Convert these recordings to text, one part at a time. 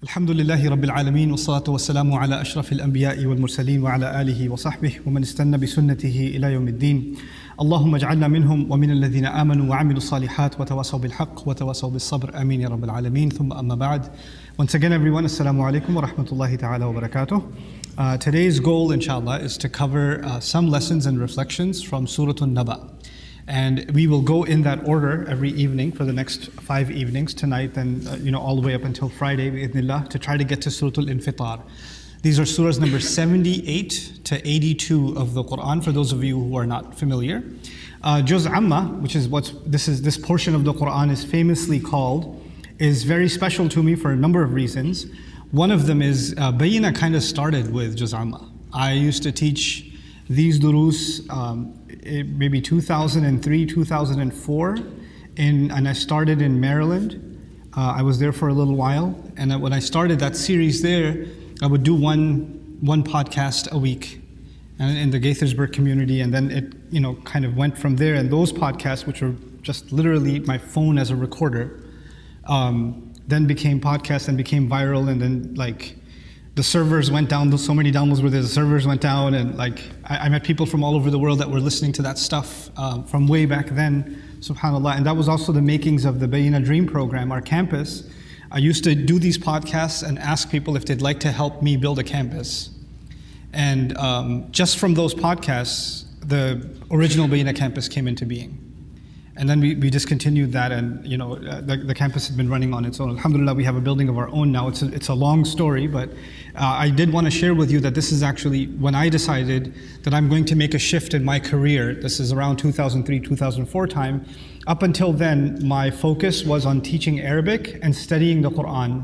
الحمد لله رب العالمين والصلاة والسلام على أشرف الأنبياء والمرسلين وعلى آله وصحبه ومن استنى بسنته إلى يوم الدين. اللهم اجعلنا منهم ومن الذين آمنوا وعملوا الصالحات وتواصوا بالحق وتواصوا بالصبر آمين يا رب العالمين. ثم أما بعد. Once again everyone, Assalamu alaikum wa rahmatullahi ta'ala wa barakatuh. Today's goal inshallah is to cover some lessons and reflections from Suratul Naba. And we will go in that order every evening for the next 5 evenings, tonight and all the way up until Friday, bi'idhnillah, to try to get to Suratul Infitar. These are surahs number 78 to 82 of the Quran, for those of you who are not familiar. Juz Amma, which is this portion of the Quran is famously called, is very special to me for a number of reasons. One of them is Bayyina kind of started with Juz Amma. I used to teach these durus maybe 2003, 2004, and I started in Maryland. I was there for a little while, and when I started that series there, I would do one podcast a week in the Gaithersburg community, and then it kind of went from there. And those podcasts, which were just literally my phone as a recorder, then became podcasts and became viral, and then the servers went down, so many downloads were there, the servers went down, and I met people from all over the world that were listening to that stuff from way back then, subhanAllah. And that was also the makings of the Bayyina Dream program, our campus. I used to do these podcasts and ask people if they'd like to help me build a campus. And just from those podcasts, the original Bayyina campus came into being. And then we discontinued that, and the campus has been running on its own. Alhamdulillah, we have a building of our own now. It's a long story, but I did want to share with you that this is actually when I decided that I'm going to make a shift in my career. This is around 2003, 2004 time. Up until then, my focus was on teaching Arabic and studying the Quran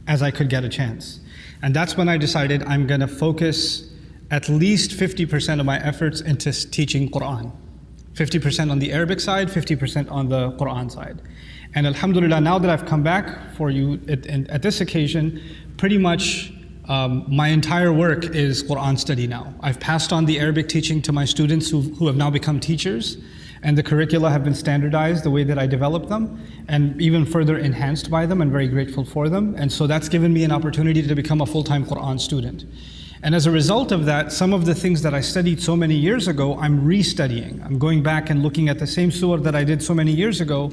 as I could get a chance. And that's when I decided I'm going to focus at least 50% of my efforts into teaching Quran. 50% on the Arabic side, 50% on the Quran side. And alhamdulillah, now that I've come back for you at this occasion, pretty much my entire work is Quran study now. I've passed on the Arabic teaching to my students who have now become teachers, and the curricula have been standardized the way that I developed them, and even further enhanced by them. I'm very grateful for them. And so that's given me an opportunity to become a full-time Quran student. And as a result of that, some of the things that I studied so many years ago, I'm restudying. I'm going back and looking at the same surah that I did so many years ago.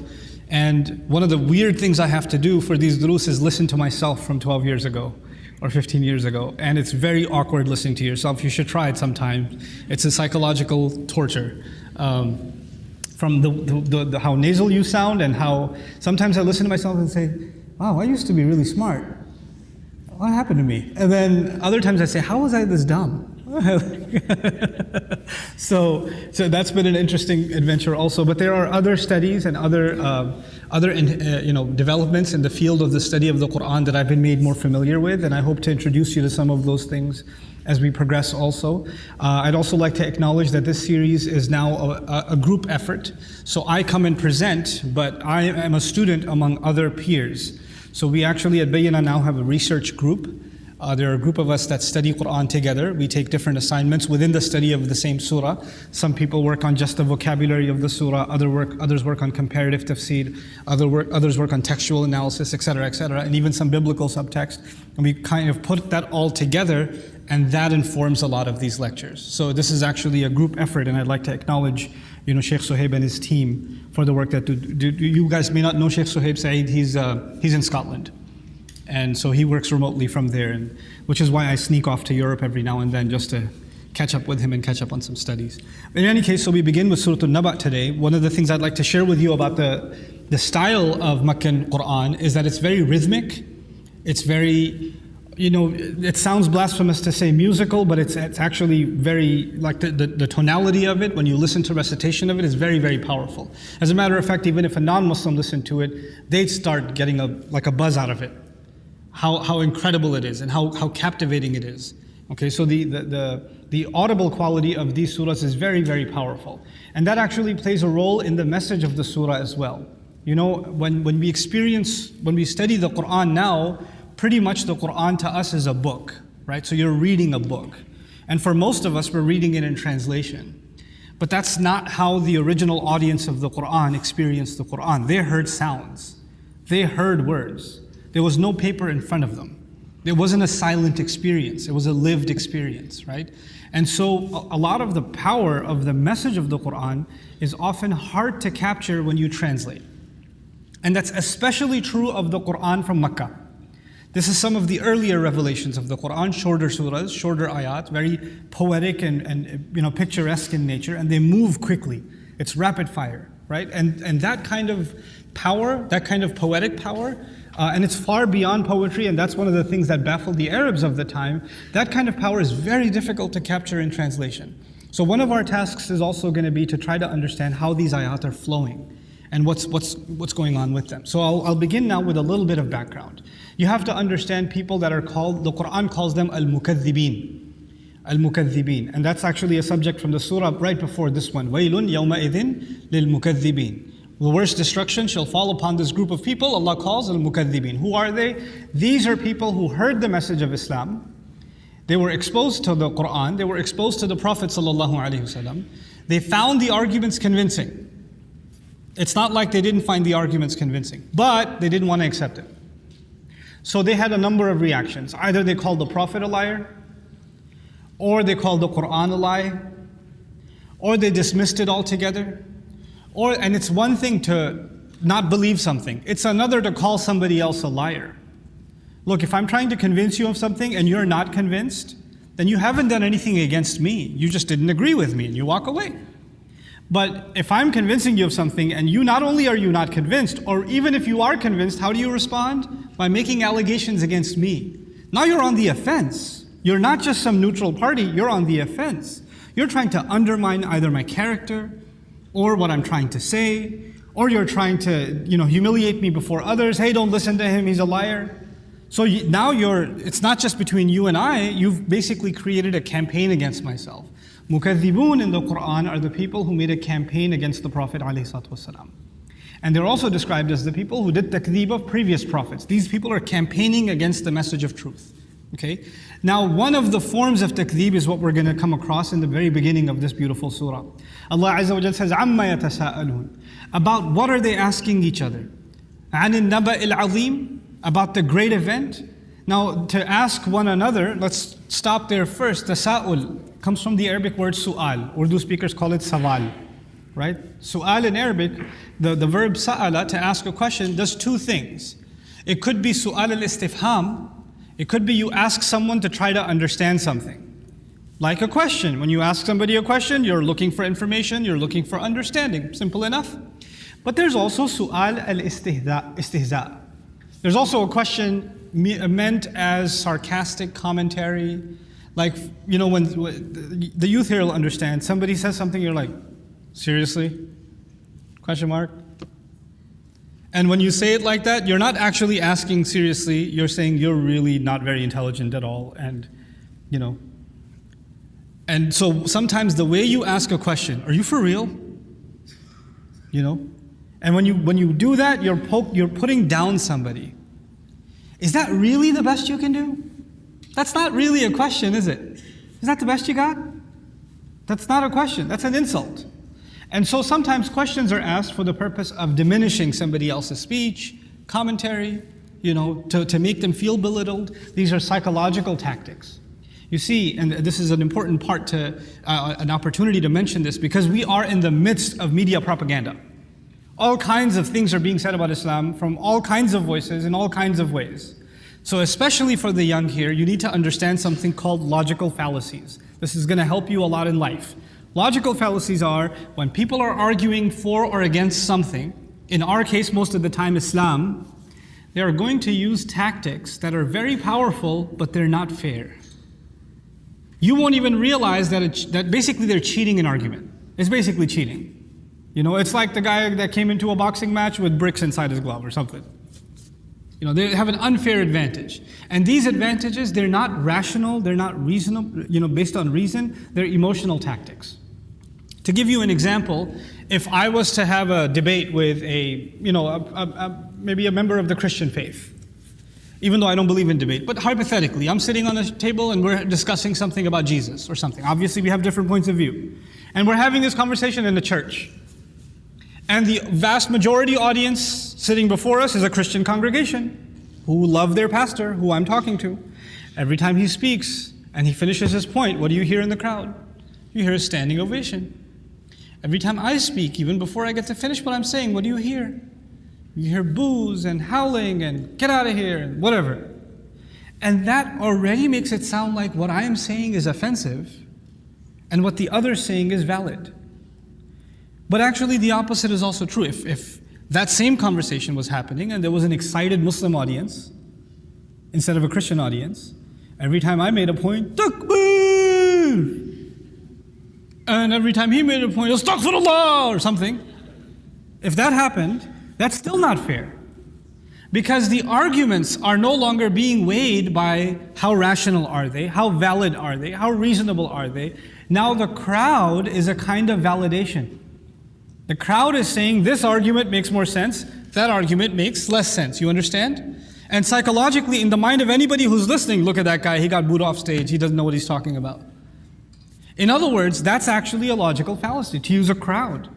And one of the weird things I have to do for these durus is listen to myself from 12 years ago or 15 years ago. And it's very awkward listening to yourself. You should try it sometime. It's a psychological torture. From the how nasal you sound, and how sometimes I listen to myself and say, wow, I used to be really smart. What happened to me? And then other times I say, how was I this dumb? So that's been an interesting adventure also. But there are other studies and other developments in the field of the study of the Quran that I've been made more familiar with, and I hope to introduce you to some of those things as we progress also. I'd also like to acknowledge that this series is now a group effort. So I come and present, but I am a student among other peers. So we actually at Bayyina now have a research group. There are a group of us that study Quran together. We take different assignments within the study of the same surah. Some people work on just the vocabulary of the surah, others work on comparative tafsir, others work on textual analysis, etc., and even some biblical subtext. And we kind of put that all together, and that informs a lot of these lectures. So this is actually a group effort, and I'd like to acknowledge Sheikh Suhaib and his team for the work that you guys may not know Sheikh Suhaib Saeed. He's in Scotland, and so he works remotely from there, which is why I sneak off to Europe every now and then just to catch up with him and catch up on some studies. In any case, so we begin with Suratul Naba today. One of the things I'd like to share with you about the style of Meccan Quran is that it's very rhythmic. It's very, it sounds blasphemous to say musical, but it's actually very, the tonality of it, when you listen to recitation of it, is very, very powerful. As a matter of fact, even if a non-Muslim listened to it, they'd start getting a buzz out of it. How incredible it is and how captivating it is. Okay, so the audible quality of these surahs is very, very powerful. And that actually plays a role in the message of the surah as well. When we study the Quran now, pretty much the Quran to us is a book, right? So you're reading a book. And for most of us, we're reading it in translation. But that's not how the original audience of the Quran experienced the Quran. They heard sounds. They heard words. There was no paper in front of them. It wasn't a silent experience. It was a lived experience, right? And so a lot of the power of the message of the Quran is often hard to capture when you translate. And that's especially true of the Quran from Makkah. This is some of the earlier revelations of the Quran, shorter surahs, shorter ayat, very poetic and picturesque in nature, and they move quickly. It's rapid fire, right? And that kind of power, that kind of poetic power, and it's far beyond poetry, and that's one of the things that baffled the Arabs of the time. That kind of power is very difficult to capture in translation. So one of our tasks is also going to be to try to understand how these ayat are flowing and what's going on with them. So I'll begin now with a little bit of background. You have to understand people that are called, the Quran calls them al-mukaththibin. Al-mukaththibin. And that's actually a subject from the surah right before this one. وَيْلٌ يَوْمَئِذٍ لِلْمُكَثِّبِينَ. The worst destruction shall fall upon this group of people Allah calls al-mukaththibin. Who are they? These are people who heard the message of Islam. They were exposed to the Quran. They were exposed to the Prophet ﷺ. They found the arguments convincing. It's not like they didn't find the arguments convincing, but they didn't want to accept it. So they had a number of reactions. Either they called the Prophet a liar, or they called the Quran a lie, or they dismissed it altogether. And it's one thing to not believe something. It's another to call somebody else a liar. Look, if I'm trying to convince you of something and you're not convinced, then you haven't done anything against me. You just didn't agree with me and you walk away. But if I'm convincing you of something and you not only are you not convinced, or even if you are convinced, how do you respond? By making allegations against me. Now you're on the offense. You're not just some neutral party, you're on the offense. You're trying to undermine either my character or what I'm trying to say, or you're trying to humiliate me before others. Hey, don't listen to him, he's a liar. So now it's not just between you and I, you've basically created a campaign against myself. Mukaththibun in the Quran are the people who made a campaign against the Prophet ﷺ. And they're also described as the people who did takdeeb of previous prophets. These people are campaigning against the message of truth. Okay? Now, one of the forms of takdeeb is what we're going to come across in the very beginning of this beautiful surah. Allah Azza wa Jalla says, عَمَّا يَتَسَاءَلُونَ. About what are they asking each other? عَنِ النَّبَإِ الْعَظِيمِ. About the great event. Now, to ask one another, let's stop there first. Tasa'ul comes from the Arabic word su'al. Urdu speakers call it sawal. Right? Su'al in Arabic, the verb sa'ala, to ask a question, does two things. It could be su'al al-istifham. It could be you ask someone to try to understand something. Like a question. When you ask somebody a question, you're looking for information, you're looking for understanding. Simple enough. But there's also su'al al-istihza. There's also a question meant as sarcastic commentary. Like, when the youth here will understand, somebody says something, you're like, seriously? Question mark? And when you say it like that, you're not actually asking seriously, you're saying you're really not very intelligent at all. And, and so sometimes the way you ask a question, are you for real? And when you do that, you're putting down somebody. Is that really the best you can do? That's not really a question, is it? Is that the best you got? That's not a question, that's an insult. And so sometimes questions are asked for the purpose of diminishing somebody else's speech, commentary, to make them feel belittled. These are psychological tactics. You see, and this is an important part to, an opportunity to mention this, because we are in the midst of media propaganda. All kinds of things are being said about Islam from all kinds of voices in all kinds of ways. So especially for the young here, you need to understand something called logical fallacies. This is going to help you a lot in life. Logical fallacies are when people are arguing for or against something, in our case most of the time Islam, they are going to use tactics that are very powerful, but they're not fair. You won't even realize that basically they're cheating an argument. It's basically cheating. It's like the guy that came into a boxing match with bricks inside his glove or something. They have an unfair advantage. And these advantages, they're not rational, they're not reasonable, based on reason, they're emotional tactics. To give you an example, if I was to have a debate with maybe a member of the Christian faith, even though I don't believe in debate, but hypothetically, I'm sitting on a table and we're discussing something about Jesus or something. Obviously, we have different points of view. And we're having this conversation in the church. And the vast majority audience sitting before us is a Christian congregation. who love their pastor, who I'm talking to. Every time he speaks and he finishes his point, what do you hear in the crowd? You hear a standing ovation. Every time I speak, even before I get to finish what I'm saying, what do you hear? You hear boos and howling and get out of here and whatever. And that already makes it sound like what I am saying is offensive and what the other is saying is valid. But actually the opposite is also true. If that same conversation was happening and there was an excited Muslim audience instead of a Christian audience, every time I made a point, Takbir! And every time he made a point, Astaghfirullah! Or something. If that happened, that's still not fair. Because the arguments are no longer being weighed by how rational are they, how valid are they, how reasonable are they. Now the crowd is a kind of validation. The crowd is saying this argument makes more sense, that argument makes less sense. You understand? And psychologically, in the mind of anybody who's listening, look at that guy, he got booed off stage, he doesn't know what he's talking about. In other words, that's actually a logical fallacy, to use a crowd.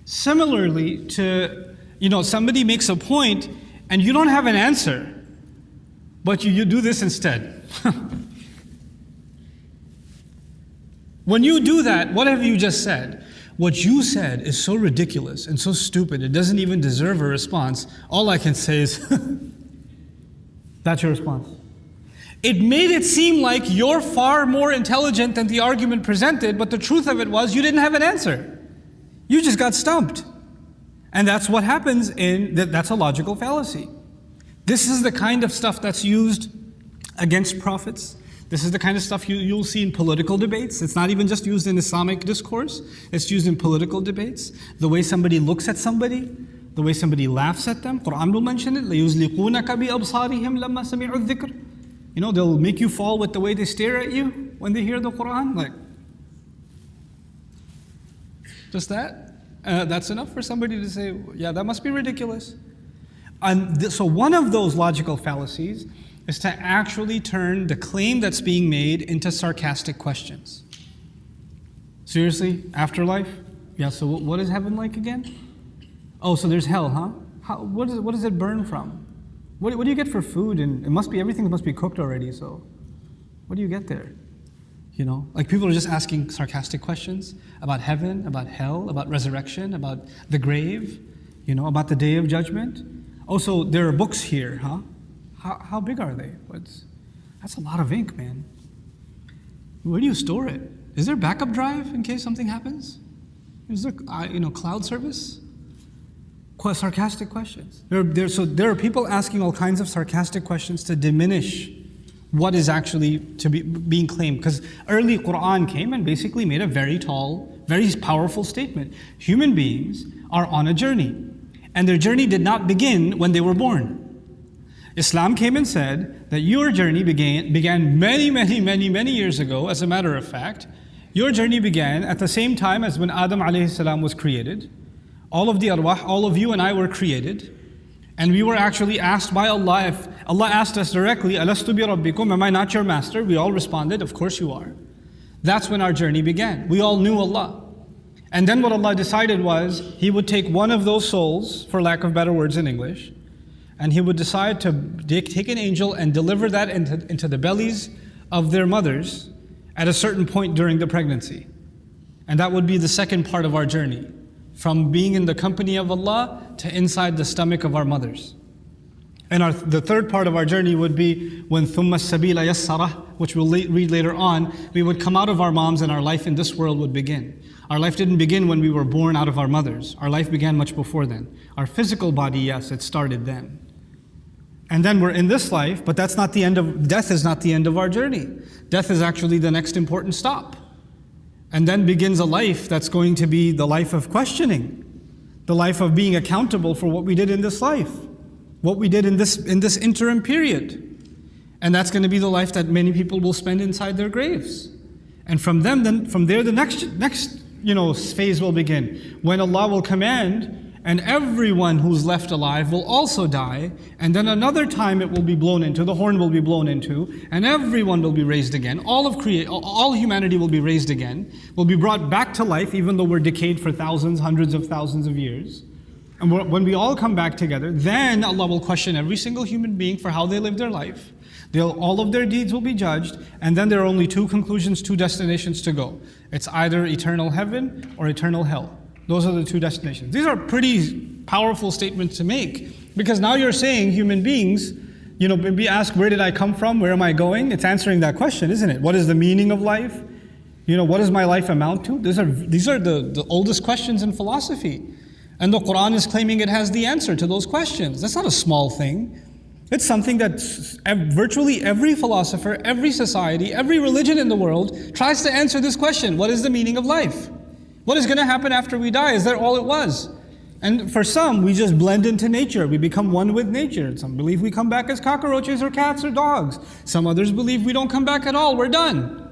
Similarly to, somebody makes a point and you don't have an answer, but you do this instead. When you do that, what have you just said? What you said is so ridiculous and so stupid, it doesn't even deserve a response. All I can say is, that's your response. It made it seem like you're far more intelligent than the argument presented, but the truth of it was you didn't have an answer. You just got stumped. And that's what happens that's a logical fallacy. This is the kind of stuff that's used against prophets. This is the kind of stuff you'll see in political debates. It's not even just used in Islamic discourse. It's used in political debates. The way somebody looks at somebody, the way somebody laughs at them. Quran will mention it. لَيُزْلِقُونَكَ بِأَبْصَارِهِمْ لَمَّا سَمِعُوا الذِّكْرِ. They'll make you fall with the way they stare at you when they hear the Quran. Like, just that? That's enough for somebody to say, yeah, that must be ridiculous. And so one of those logical fallacies is to actually turn the claim that's being made into sarcastic questions. Seriously? Afterlife? Yeah, so what is heaven like again? Oh, so there's hell, huh? What does it burn from? What do you get for food? And everything must be cooked already, so what do you get there? Like people are just asking sarcastic questions about heaven, about hell, about resurrection, about the grave, about the day of judgment. Oh, so there are books here, huh? How big are they? That's a lot of ink, man. Where do you store it? Is there backup drive in case something happens? Is there, cloud service? Sarcastic questions. There are people asking all kinds of sarcastic questions to diminish what is actually being claimed. Because early Quran came and basically made a very tall, very powerful statement. Human beings are on a journey. And their journey did not begin when they were born. Islam came and said that your journey began many, many, many, many years ago. As a matter of fact, your journey began at the same time as when Adam alayhi salam was created. All of the arwah, all of you and I were created. And we were actually asked by Allah, if Allah asked us directly, Alastu bi rabbikum, am I not your master? We all responded, of course you are. That's when our journey began. We all knew Allah. And then what Allah decided was, He would take one of those souls, for lack of better words in English, and He would decide to take an angel and deliver that into the bellies of their mothers at a certain point during the pregnancy. And that would be the second part of our journey, from being in the company of Allah to inside the stomach of our mothers. And the third part of our journey would be when ثُمَّ السَّبِيلَ يَسَّرَهُ, which we'll read later on, we would come out of our moms and our life in this world would begin. Our life didn't begin when we were born out of our mothers. Our life began much before then. Our physical body, yes, it started then. And then we're in this life, but death is not the end of our journey. Death is actually the next important stop. And then begins a life that's going to be the life of questioning, the life of being accountable for what we did in this life, what we did in this interim period. And that's going to be the life that many people will spend inside their graves. And from there, the next phase will begin, when Allah will command, and everyone who's left alive will also die, and then another time it will be blown into, the horn will be blown into, and everyone will be raised again. All humanity will be raised again, will be brought back to life, even though we're decayed for thousands, hundreds of thousands of years. And when we all come back together, then Allah will question every single human being for how they live their life. All of their deeds will be judged, and then there are only two conclusions, two destinations to go. It's either eternal heaven or eternal hell. Those are the two destinations. These are pretty powerful statements to make, because now you're saying human beings, be asked, where did I come from? Where am I going? It's answering that question, isn't it? What is the meaning of life? What does my life amount to? These are the oldest questions in philosophy. And the Quran is claiming it has the answer to those questions. That's not a small thing. It's something that virtually every philosopher, every society, every religion in the world tries to answer this question. What is the meaning of life? What is going to happen after we die? Is that all it was? And for some, we just blend into nature. We become one with nature. Some believe we come back as cockroaches or cats or dogs. Some others believe we don't come back at all. We're done.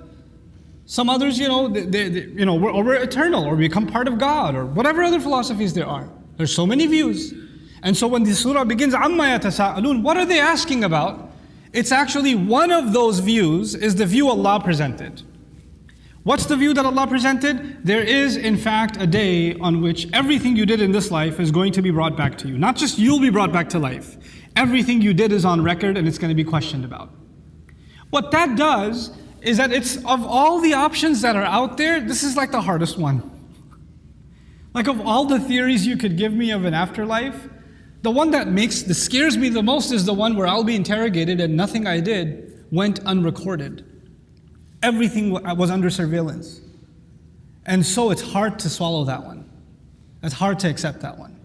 Some others, we're eternal, or we become part of God, or whatever other philosophies there are. There's so many views. And so when the surah begins, عَمَّا يَتَسَاءَلُونَ, what are they asking about? It's actually one of those views is the view Allah presented. What's the view that Allah presented? There is, in fact, a day on which everything you did in this life is going to be brought back to you. Not just you'll be brought back to life. Everything you did is on record and it's going to be questioned about. What that does is that it's, of all the options that are out there, this is like the hardest one. Like, of all the theories you could give me of an afterlife, the one that scares me the most is the one where I'll be interrogated and nothing I did went unrecorded. Everything was under surveillance. And so it's hard to swallow that one. It's hard to accept that one.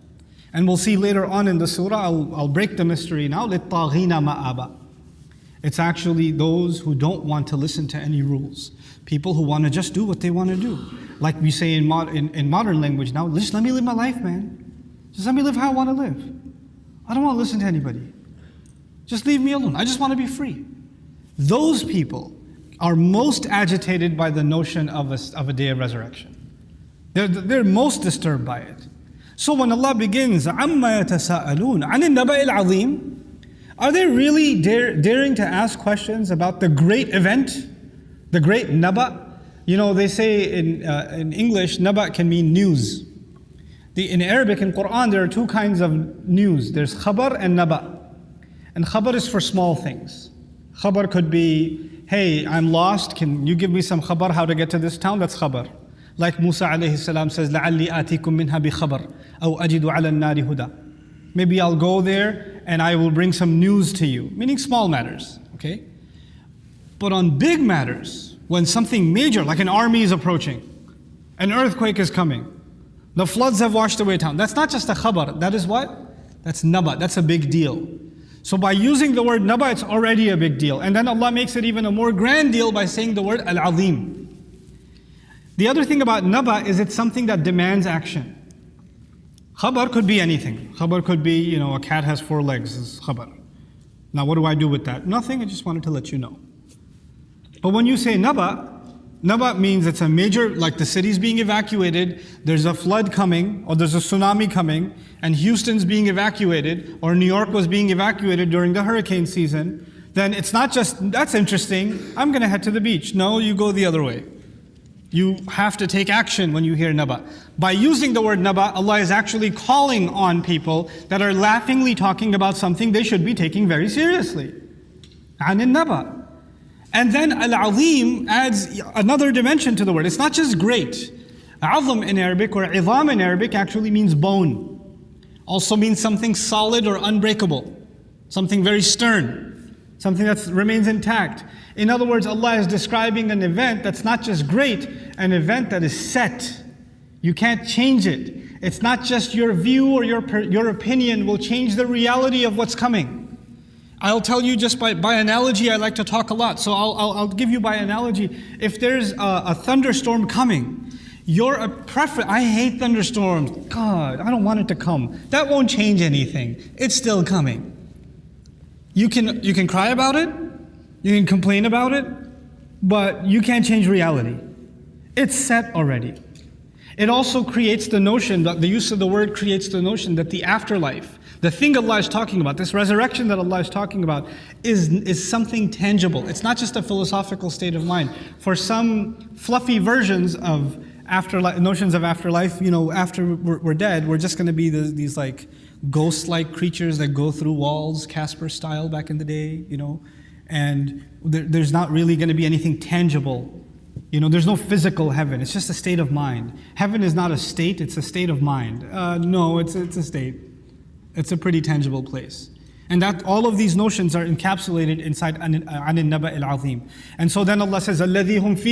And we'll see later on in the surah, I'll break the mystery now, لِلطَّاغِينَ مَآبًا. It's actually those who don't want to listen to any rules. People who want to just do what they want to do. Like we say in modern language now, just let me live my life, man. Just let me live how I want to live. I don't want to listen to anybody. Just leave me alone. I just want to be free. Those people are most agitated by the notion of a day of resurrection. They're most disturbed by it. So when Allah begins, عَمَّا يَتَسَاءَلُونَ عَنِ النَّبَإِ الْعَظِيمِ, are they really daring to ask questions about the great event, the great naba? They say in English, naba can mean news. In Arabic, in Quran, there are two kinds of news. There's khabar and naba. And khabar is for small things. Khabar could be, hey, I'm lost, can you give me some khabar how to get to this town? That's khabar. Like Musa alayhi salam says, لَعَلِّي آتِيكُم مِّنْهَا بِخَبَرٍ أَوْ أَجِدُ عَلَى النَّارِ هُدًى. Maybe I'll go there and I will bring some news to you. Meaning small matters, okay? But on big matters, when something major, like an army is approaching, an earthquake is coming, the floods have washed away town. That's not just a khabar. That is what? That's naba. That's a big deal. So by using the word naba, it's already a big deal. And then Allah makes it even a more grand deal by saying the word al-azim. The other thing about naba is it's something that demands action. Khabar could be anything. Khabar could be, a cat has 4 legs. This is khabar. Now what do I do with that? Nothing, I just wanted to let you know. But when you say naba means it's a major, like the city's being evacuated, there's a flood coming, or there's a tsunami coming, and Houston's being evacuated, or New York was being evacuated during the hurricane season, then it's not just, that's interesting, I'm going to head to the beach. No, you go the other way. You have to take action when you hear naba. By using the word naba, Allah is actually calling on people that are laughingly talking about something they should be taking very seriously. عَنِ النَّبَأِ. And then al-azim adds another dimension to the word. It's not just great. Azam in Arabic or idham in Arabic actually means bone. Also means something solid or unbreakable. Something very stern. Something that remains intact. In other words, Allah is describing an event that's not just great, an event that is set. You can't change it. It's not just your view or your opinion will change the reality of what's coming. I'll tell you just by analogy, I like to talk a lot, so I'll give you by analogy. If there's a thunderstorm coming, your preference, I hate thunderstorms, God, I don't want it to come. That won't change anything. It's still coming. You can cry about it, you can complain about it, but you can't change reality. It's set already. It also creates the notion, that the use of the word creates the notion that the afterlife, the thing Allah is talking about, this resurrection that Allah is talking about, is something tangible. It's not just a philosophical state of mind. For some fluffy versions of afterlife, notions of afterlife, after we're dead, we're just going to be these like ghost-like creatures that go through walls, Casper style back in the day, and there's not really going to be anything tangible. There's no physical heaven. It's just a state of mind. Heaven is not a state, it's a state of mind. No, it's a state. It's a pretty tangible place. And that all of these notions are encapsulated inside عن النبأ العظيم. And so then Allah says, الَّذِي هُمْ فِيهِ